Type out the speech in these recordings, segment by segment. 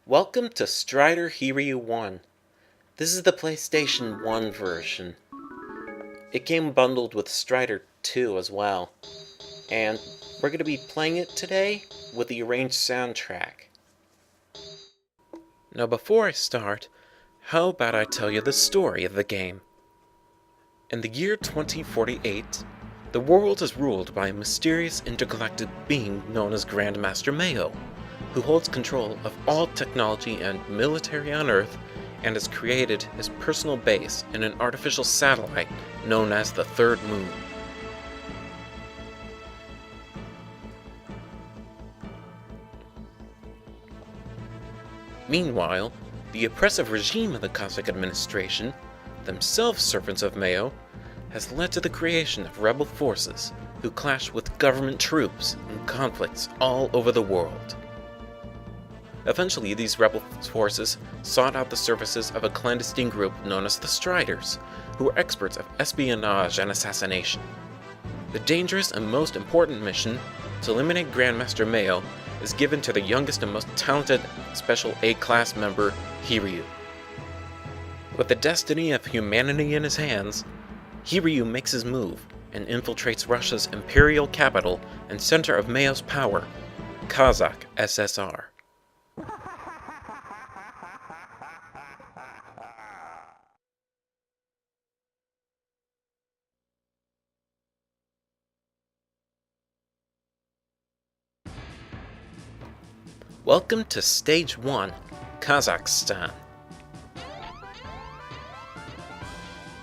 Welcome to Strider Hiryu 1. This is the PlayStation 1 version. It came bundled with Strider 2 as well. And we're going to be playing it today with the arranged soundtrack. Now before I start, how about I tell you the story of the game? In the year 2048, the world is ruled by a mysterious intergalactic being known as Grandmaster Mayo, who holds control of all technology and military on Earth and has created his personal base in an artificial satellite known as the Third Moon. Meanwhile, the oppressive regime of the Cossack administration, themselves servants of Mayo, has led to the creation of rebel forces who clash with government troops in conflicts all over the world. Eventually, these rebel forces sought out the services of a clandestine group known as the Striders, who were experts of espionage and assassination. The dangerous and most important mission, to eliminate Grandmaster Mayo, is given to the youngest and most talented Special A-Class member, Hiryu. With the destiny of humanity in his hands, Hiryu makes his move and infiltrates Russia's imperial capital and center of Mayo's power, Kazakh SSR. Welcome to Stage 1, Kazakhstan.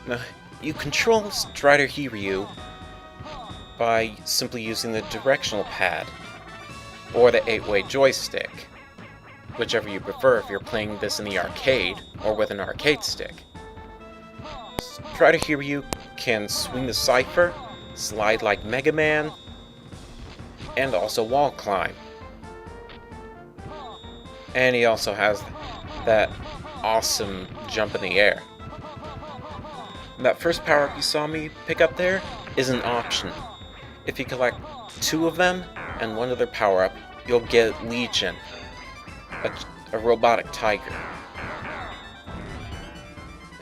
Now, you control Strider Hiryu by simply using the directional pad, or the 8-way joystick, whichever you prefer if you're playing this in the arcade, or with an arcade stick. Strider Hiryu can swing the cipher, slide like Mega Man, and also wall climb. And he also has that awesome jump in the air. That first power-up you saw me pick up there is an option. If you collect 2 of them and one other power-up, you'll get Legion, a robotic tiger.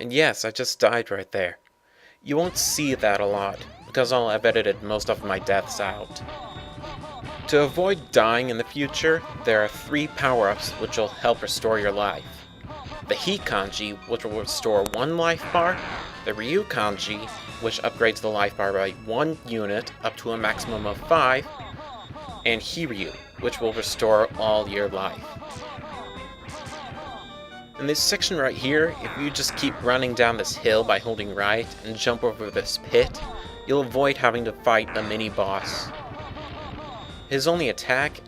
And yes, I just died right there. You won't see that a lot, because I've edited most of my deaths out. To avoid dying in the future, there are 3 power-ups which will help restore your life. The He Kanji, which will restore 1 life bar, the Ryu Kanji, which upgrades the life bar by 1 unit up to a maximum of 5, and Hiryu, which will restore all your life. In this section right here, if you just keep running down this hill by holding right and jump over this pit, you'll avoid having to fight a mini-boss. His only attack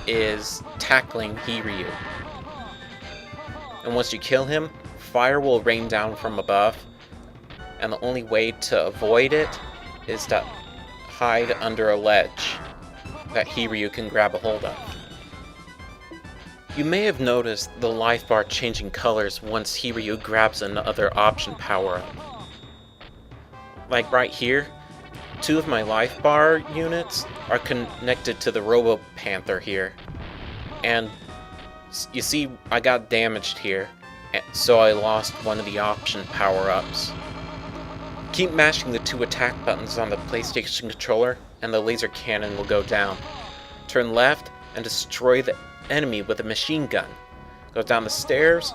is tackling Hiryu. And once you kill him, fire will rain down from above, and the only way to avoid it is to hide under a ledge that Hiryu can grab a hold of. You may have noticed the life bar changing colors once Hiryu grabs another option power-up. Like right here, 2 of my life bar units are connected to the Robo Panther here. And you see, I got damaged here, so I lost one of the option power-ups. Keep mashing the 2 attack buttons on the PlayStation controller, and the laser cannon will go down. Turn left and destroy the enemy with a machine gun. Go down the stairs,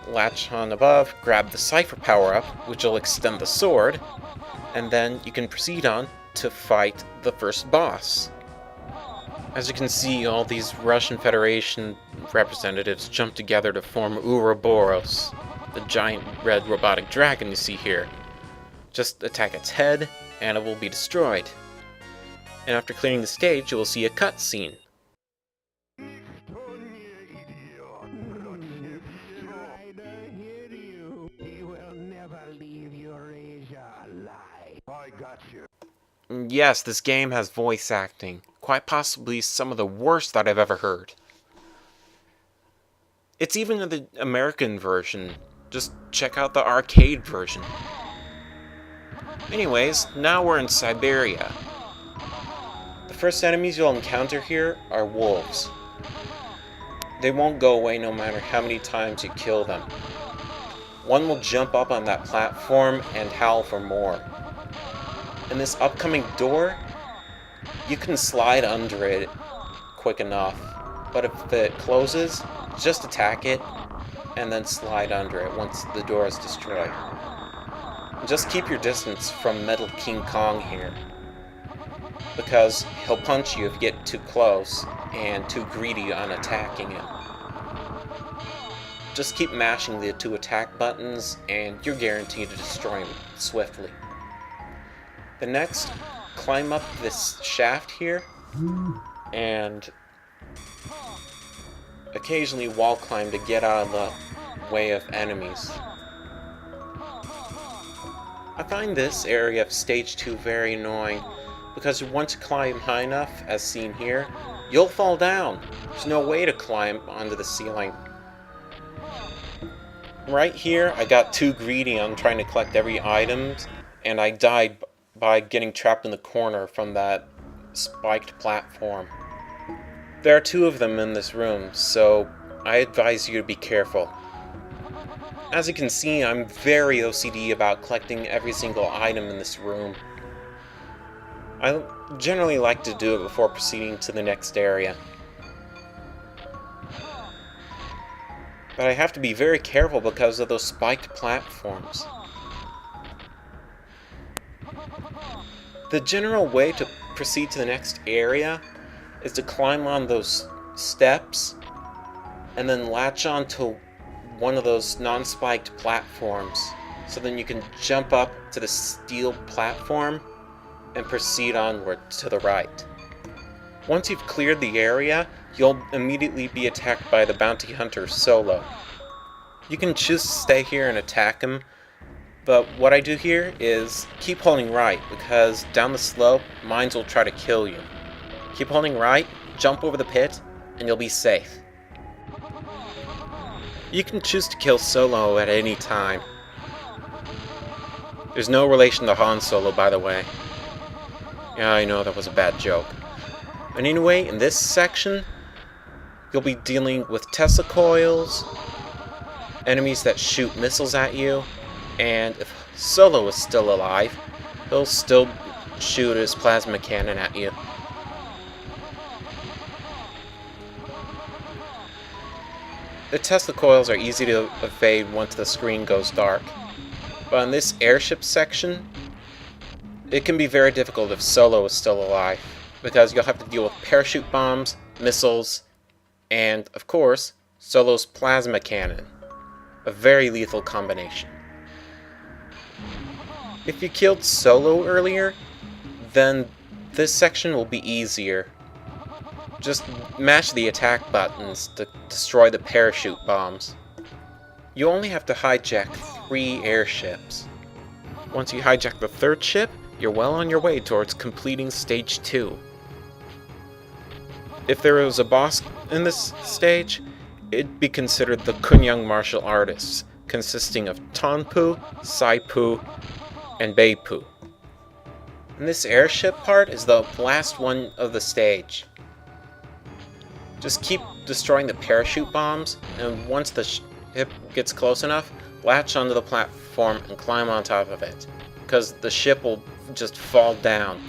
latch on above, grab the cipher power-up, which will extend the sword, and then you can proceed on to fight the first boss. As you can see, all these Russian Federation representatives jump together to form Ouroboros, the giant red robotic dragon you see here. Just attack its head, and it will be destroyed. And after clearing the stage, you will see a cutscene. Yes, this game has voice acting, quite possibly some of the worst that I've ever heard. It's even in the American version. Just check out the arcade version. Anyways, now we're in Siberia. The first enemies you'll encounter here are wolves. they won't go away no matter how many times you kill them. One will jump up on that platform and howl for more. In this upcoming door, you can slide under it quick enough, but if it closes, just attack it and then slide under it once the door is destroyed. Just keep your distance from Metal King Kong here, because he'll punch you if you get too close and too greedy on attacking him. Just keep mashing the 2 attack buttons and you're guaranteed to destroy him swiftly. The next, climb up this shaft here and occasionally wall climb to get out of the way of enemies. I find this area of stage 2 very annoying because once you climb high enough, as seen here, you'll fall down. There's no way to climb onto the ceiling. Right here, I got too greedy on trying to collect every item, and I died by getting trapped in the corner from that spiked platform. There are 2 of them in this room, so I advise you to be careful. As you can see, I'm very OCD about collecting every single item in this room. I generally like to do it before proceeding to the next area. But I have to be very careful because of those spiked platforms. The general way to proceed to the next area is to climb on those steps and then latch onto one of those non-spiked platforms, so then you can jump up to the steel platform and proceed onward to the right. Once you've cleared the area, you'll immediately be attacked by the bounty hunter solo. You can choose to stay here and attack him, but what I do here is keep holding right, because down the slope, mines will try to kill you. Keep holding right, jump over the pit, and you'll be safe. You can choose to kill Solo at any time. There's no relation to Han Solo, by the way. Yeah, I know that was a bad joke. But anyway, in this section, you'll be dealing with Tesla coils, enemies that shoot missiles at you, and if Solo is still alive, he'll still shoot his plasma cannon at you. The Tesla coils are easy to evade once the screen goes dark, but in this airship section, it can be very difficult if Solo is still alive, because you'll have to deal with parachute bombs, missiles, and, of course, Solo's plasma cannon. A very lethal combination. If you killed Solo earlier, then this section will be easier. Just mash the attack buttons to destroy the parachute bombs. You only have to hijack 3 airships. Once you hijack the 3rd ship, you're well on your way towards completing stage 2. If there was a boss in this stage, it'd be considered the Kunyang martial artists, consisting of Tonpu, Saipu, and Beipu. And this airship part is the last one of the stage. Just keep destroying the parachute bombs, and once the ship gets close enough, latch onto the platform and climb on top of it, because the ship will just fall down.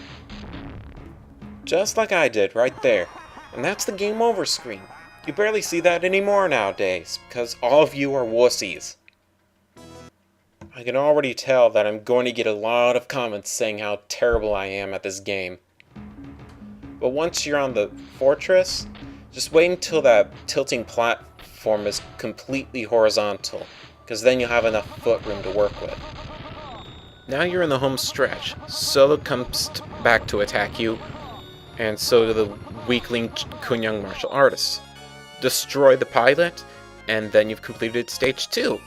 Just like I did right there. And that's the game over screen. You barely see that anymore nowadays, because all of you are wussies. I can already tell that I'm going to get a lot of comments saying how terrible I am at this game. But once you're on the fortress, just wait until that tilting platform is completely horizontal, because then you'll have enough footroom to work with. Now you're in the home stretch. Solo comes back to attack you, and so do the weakling Kunyang martial artists. Destroy the pilot, and then you've completed stage 2.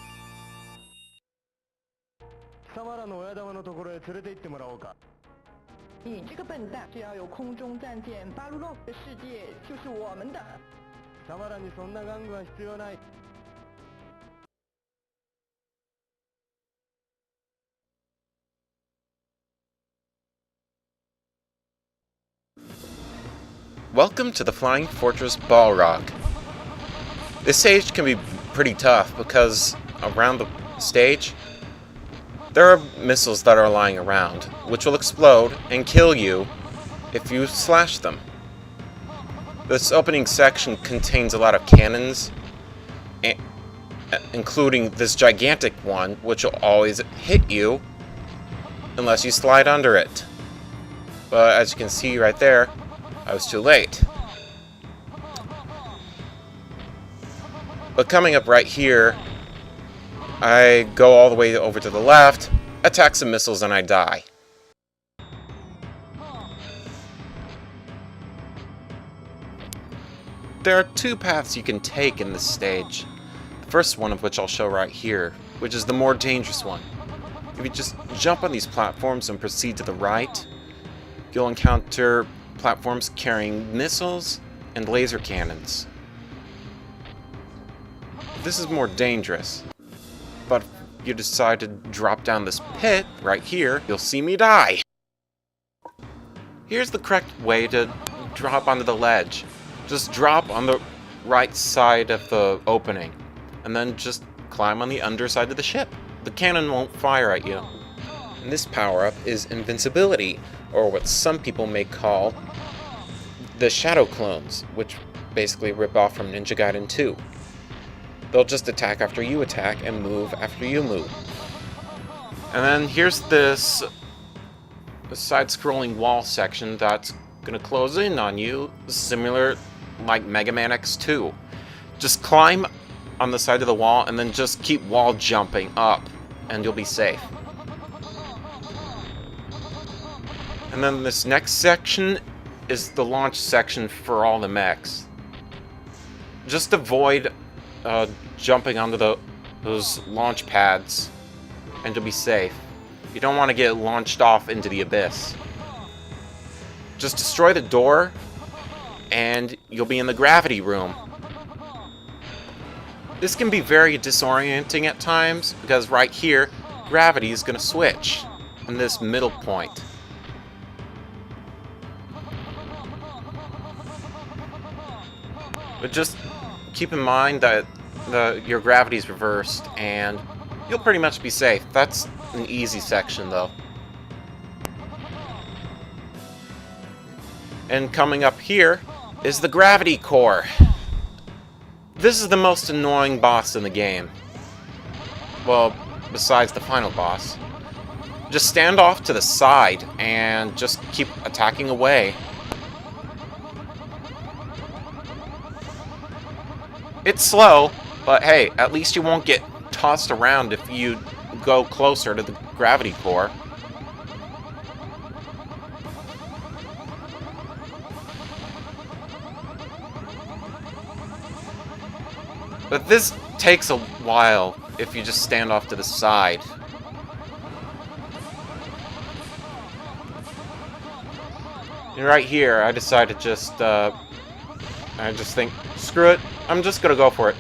Welcome to the Flying Fortress Balrog. This stage can be pretty tough because around the stage, there are missiles that are lying around, which will explode and kill you if you slash them. This opening section contains a lot of cannons, including this gigantic one, which will always hit you unless you slide under it. But as you can see right there, I was too late. But coming up right here, I go all the way over to the left, attack some missiles, and I die. There are two paths you can take in this stage. The first one of which I'll show right here, which is the more dangerous one. If you just jump on these platforms and proceed to the right, you'll encounter platforms carrying missiles and laser cannons. This is more dangerous, but if you decide to drop down this pit right here, you'll see me die. Here's the correct way to drop onto the ledge. Just drop on the right side of the opening, and then just climb on the underside of the ship. The cannon won't fire at you. And this power-up is invincibility, or what some people may call the Shadow Clones, which basically rip off from Ninja Gaiden 2. They'll just attack after you attack and move after you move. And then here's this side-scrolling wall section that's gonna close in on you, similar like Mega Man X2. Just climb on the side of the wall and then just keep wall jumping up and you'll be safe. And then this next section is the launch section for all the mechs. Just avoid jumping onto those launch pads and you'll be safe. You don't want to get launched off into the abyss. Just destroy the door and you'll be in the gravity room. This can be very disorienting at times because right here, gravity is going to switch in this middle point. But just keep in mind that your gravity is reversed and you'll pretty much be safe. That's an easy section though. And coming up here is the gravity core. This is the most annoying boss in the game. Well, besides the final boss. Just stand off to the side and just keep attacking away. It's slow, but hey, at least you won't get tossed around if you go closer to the gravity core. But this takes a while if you just stand off to the side. And right here, I decided I just think, screw it, I'm just gonna go for it.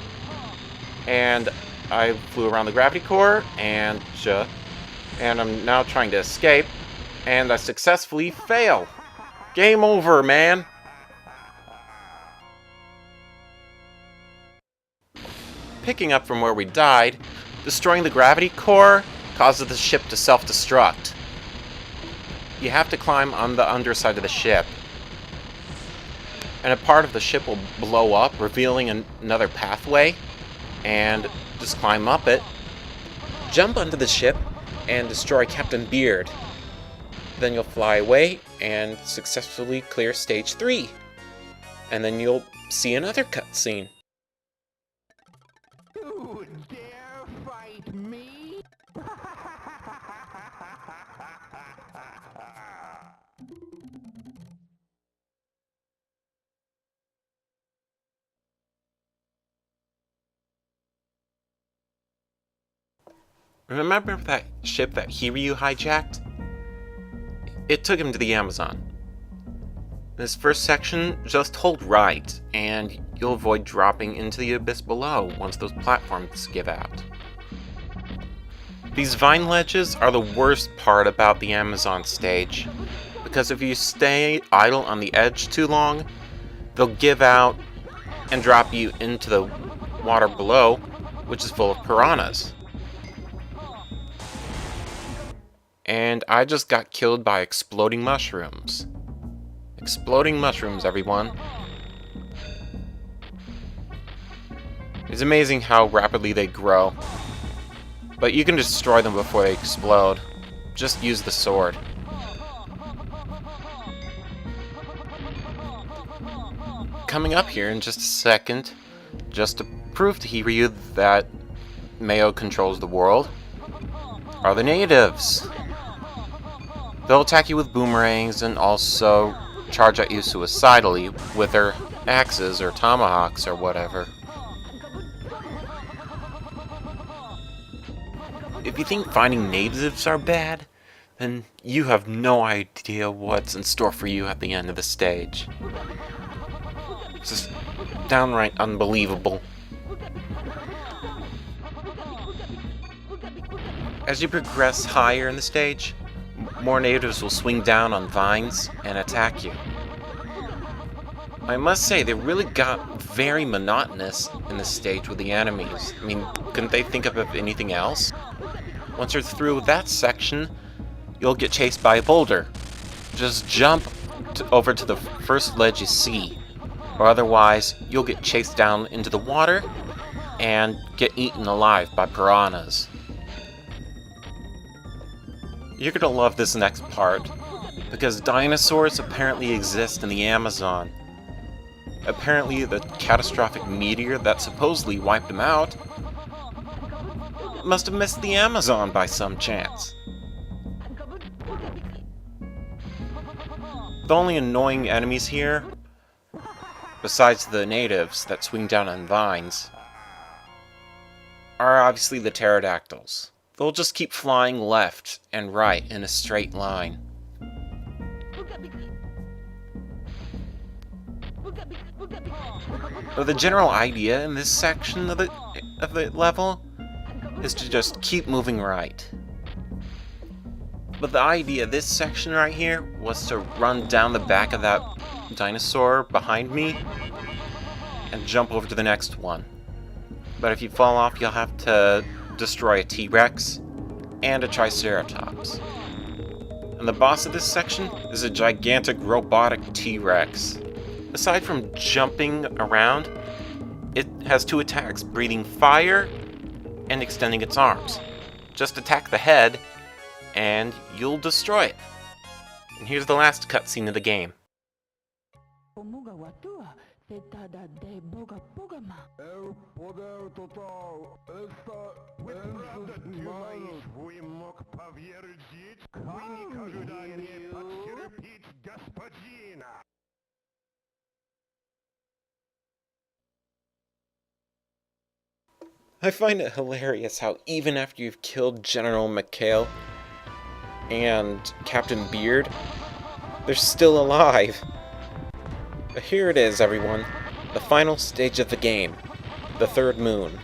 And I flew around the gravity core, and I'm now trying to escape, and I successfully fail. Game over, man. Picking up from where we died, destroying the gravity core causes the ship to self-destruct. You have to climb on the underside of the ship. And a part of the ship will blow up, revealing another pathway, and just climb up it. Jump onto the ship and destroy Captain Beard. Then you'll fly away and successfully clear stage 3. And then you'll see another cutscene. You dare fight me? Remember that ship that Hiryu hijacked? It took him to the Amazon. In this first section, just hold right, and you'll avoid dropping into the abyss below once those platforms give out. These vine ledges are the worst part about the Amazon stage, because if you stay idle on the edge too long, they'll give out and drop you into the water below, which is full of piranhas. And I just got killed by exploding mushrooms. Exploding mushrooms, everyone. It's amazing how rapidly they grow. But you can destroy them before they explode. Just use the sword. Coming up here in just a second, just to prove to Hiryu that Mayo controls the world, are the natives. They'll attack you with boomerangs and also charge at you suicidally with their axes or tomahawks or whatever. If you think finding natives are bad, then you have no idea what's in store for you at the end of the stage. It's just downright unbelievable. As you progress higher in the stage, more natives will swing down on vines and attack you. I must say, they really got very monotonous in this stage with the enemies. I mean, couldn't they think of anything else? Once you're through that section, you'll get chased by a boulder. Just jump over to the first ledge you see, or otherwise you'll get chased down into the water and get eaten alive by piranhas. You're gonna love this next part, because dinosaurs apparently exist in the Amazon. Apparently the catastrophic meteor that supposedly wiped them out must have missed the Amazon by some chance. The only annoying enemies here, besides the natives that swing down on vines, are obviously the pterodactyls. They'll just keep flying left and right in a straight line. But the general idea in this section of the level is to just keep moving right. But the idea of this section right here was to run down the back of that dinosaur behind me and jump over to the next one. But if you fall off, you'll have to destroy a T-Rex and a Triceratops. And the boss of this section is a gigantic robotic T-Rex. Aside from jumping around, it has two attacks, breathing fire and extending its arms. Just attack the head, and you'll destroy it. And here's the last cutscene of the game. I find it hilarious how even after you've killed General McHale and Captain Beard, they're still alive. But here it is, everyone. The final stage of the game. The third moon.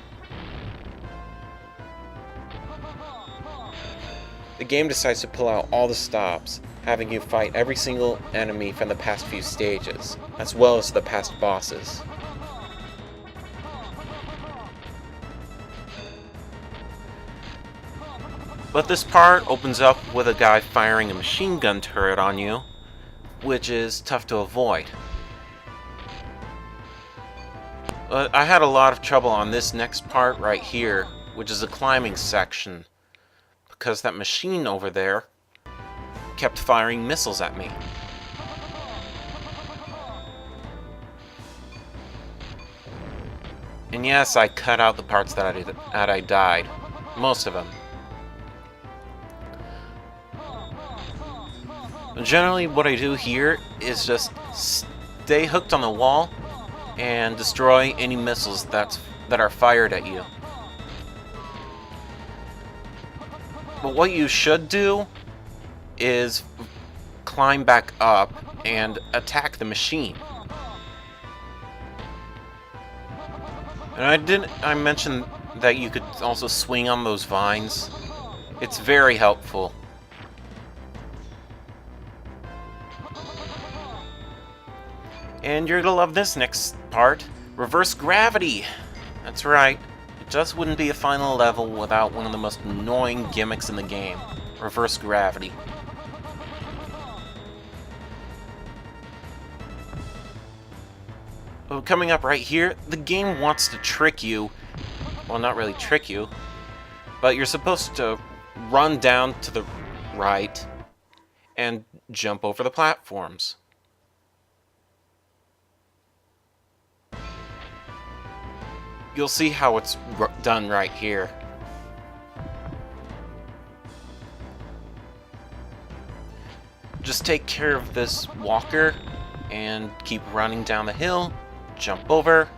The game decides to pull out all the stops, having you fight every single enemy from the past few stages, as well as the past bosses. But this part opens up with a guy firing a machine gun turret on you, which is tough to avoid. But I had a lot of trouble on this next part right here, which is a climbing section, because that machine over there kept firing missiles at me. And yes, I cut out the parts that I died. Most of them. Generally, what I do here is just stay hooked on the wall and destroy any missiles that are fired at you. But what you should do is climb back up and attack the machine. And I mentioned that you could also swing on those vines. It's very helpful. And you're gonna love this next part, reverse gravity. That's right. It just wouldn't be a final level without one of the most annoying gimmicks in the game. Reverse gravity. Well, coming up right here, the game wants to trick you. Well, not really trick you, but you're supposed to run down to the right and jump over the platforms. You'll see how it's done right here. Just take care of this walker and keep running down the hill, jump over,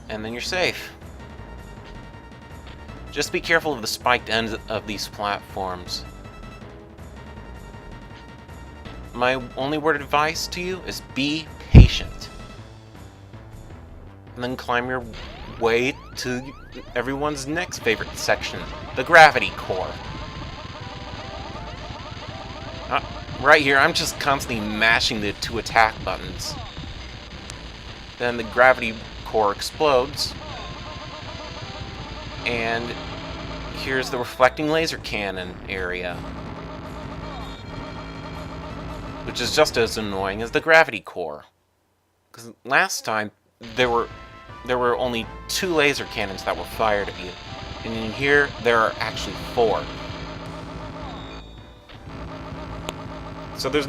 and then you're safe. Just be careful of the spiked ends of these platforms. My only word of advice to you is be patient. And then climb your way to everyone's next favorite section, the gravity core. Right here, I'm just constantly mashing the 2 attack buttons. Then the gravity core explodes. And here's the reflecting laser cannon area, which is just as annoying as the gravity core. Because last time, there were only 2 laser cannons that were fired at you. And in here, there are actually 4. So there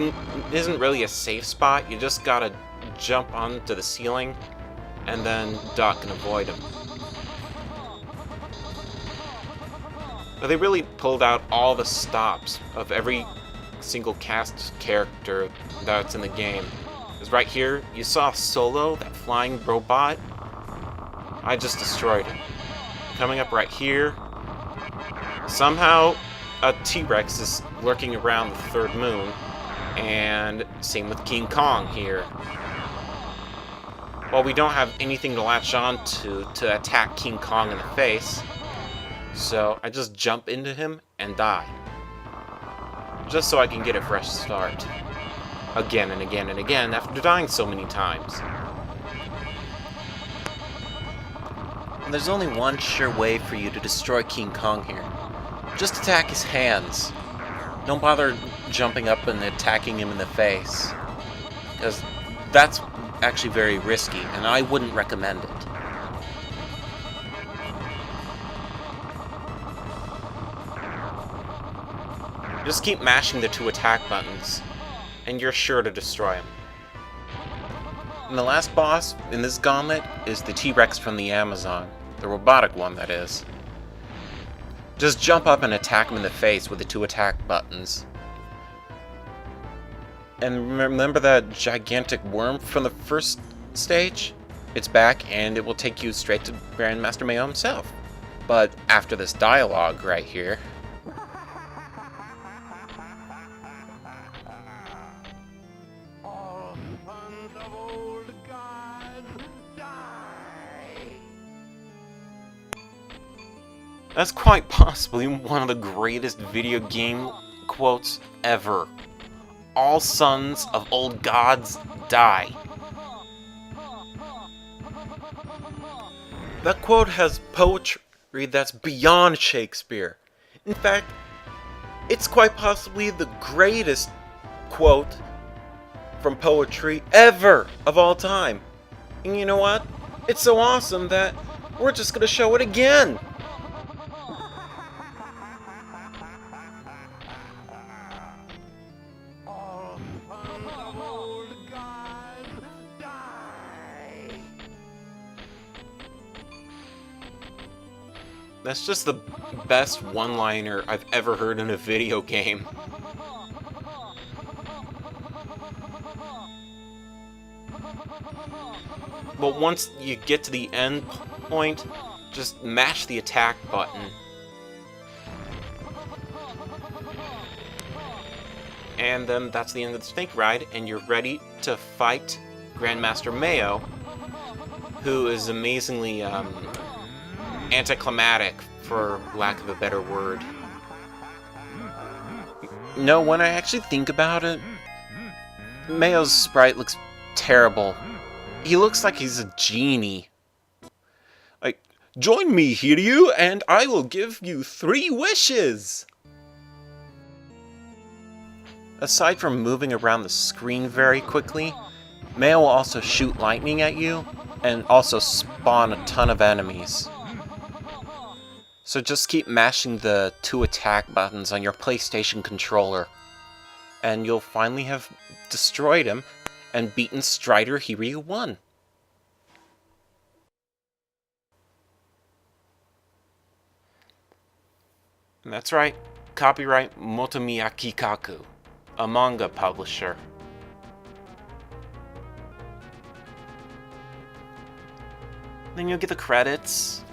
isn't really a safe spot. You just gotta jump onto the ceiling and then duck and avoid them. But they really pulled out all the stops of every single cast character that's in the game. Because right here, you saw Solo, that flying robot. I just destroyed it. Coming up right here, somehow a T-Rex is lurking around the 3rd moon. And same with King Kong here. Well, we don't have anything to latch on to attack King Kong in the face, so I just jump into him and die. Just so I can get a fresh start. Again and again and again after dying so many times. And there's only one sure way for you to destroy King Kong here. Just attack his hands. Don't bother jumping up and attacking him in the face, because that's actually very risky, and I wouldn't recommend it. Just keep mashing the 2 attack buttons, and you're sure to destroy him. And the last boss in this gauntlet is the T-Rex from the Amazon, the robotic one, that is. Just jump up and attack him in the face with the 2 attack buttons. And remember that gigantic worm from the first stage? It's back, and it will take you straight to Grandmaster Mayo himself. But after this dialogue right here. All sons of old gods, die! That's quite possibly one of the greatest video game quotes ever. All sons of old gods die. That quote has poetry that's beyond Shakespeare. In fact, it's quite possibly the greatest quote from poetry ever of all time. And you know what? It's so awesome that we're just gonna show it again. All sons of old gods, die! That's just the best one-liner I've ever heard in a video game. But once you get to the end point, just mash the attack button. And then that's the end of the snake ride, and you're ready to fight Grandmaster Mayo, who is amazingly anticlimactic, for lack of a better word. No, when I actually think about it, Mayo's sprite looks terrible. He looks like he's a genie. Join me, Hiryu, and I will give you 3 wishes! Aside from moving around the screen very quickly, Maya will also shoot lightning at you, and also spawn a ton of enemies. So just keep mashing the 2 attack buttons on your PlayStation controller, and you'll finally have destroyed him and beaten Strider Hiryu 1. And that's right, copyright Moto Kikaku, a manga publisher. Then you'll get the credits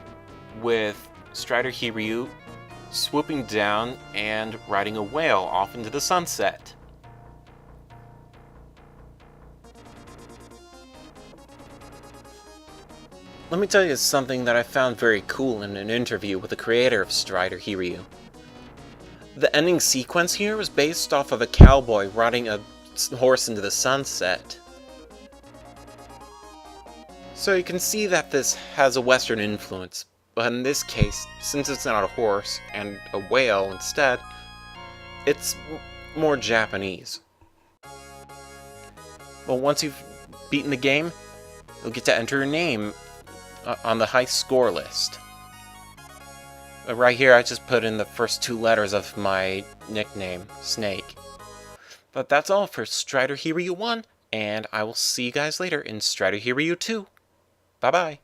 with Strider Hiryu swooping down and riding a whale off into the sunset. Let me tell you something that I found very cool in an interview with the creator of Strider Hiryu. The ending sequence here was based off of a cowboy riding a horse into the sunset. So you can see that this has a Western influence, but in this case, since it's not a horse and a whale instead, it's more Japanese. But once you've beaten the game, you'll get to enter your name on the high score list. Right here, I just put in the first 2 letters of my nickname, Snake. But that's all for Strider Hiryu 1, and I will see you guys later in Strider Hiryu 2. Bye-bye.